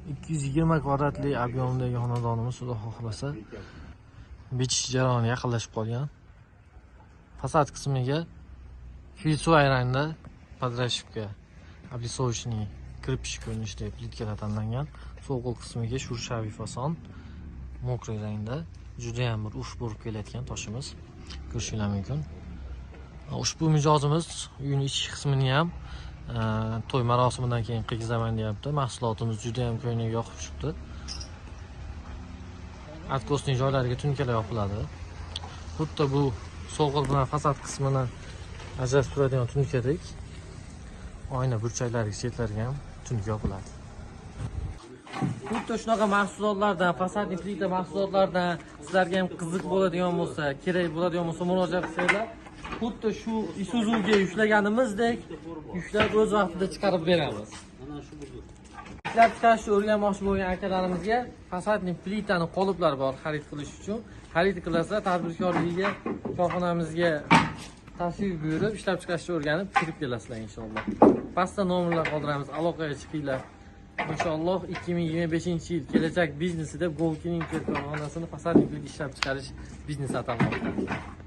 220 kvadratli ob'yomdagi xonadonimiz Xudo xohlasa bichish jarayoniga yaqinlashib qolgan. Fasad qismiga filsuay rangda podrashivka облицовочный kirpish ko'rinishida plitkalar tanlangan. So'qol qismiga shurushaviy fason mokriy rangda juda ham bir uf bo'lib kelayotgan toshimiz ko'rishingiz mumkin. Ushbu mijozimiz uyning ichki qismini ham to'y marosimidan keyin qilgizaman deyapti. Mahsulotimiz juda ham ko'ngliga yoqib chiqdi. Откосning joylariga tunukalar yopiladi. Xuddi bu so'qol bilan fasad qismini ajratib turadigan tunukadek oyna burchaklariga chetlariga ham tunuka yopiladi. Xuddi shunaqa mahsulotlardan, fasadni plita mahsulotlardan sizlarga ham qiziq bo'ladigan bo'lsa, kerak bo'ladigan bo'lsa murojaat qilsanglar, xuddi shu Isuzuga yushlaganimizdek yushlab o'z vaqtida chiqarib beramiz. Ishlab chiqarishni o'rganmoqchi bo'lgan akalarimizga fasadni plitani qoliplari bor xarid qilish uchun. Xarid qilsa tadbirkorligiga, korxonamizga tashrif buyurib, ishlab chiqarishni o'rganib kirib kelasizlar inshaalloh. Pastda nomerlar qoldiramiz, aloqaga chiqinglar. Inshaalloh 2025-yil kelajak biznesida Golkining korxonasini fasadni plita ishlab chiqarish biznesi atalmoqda.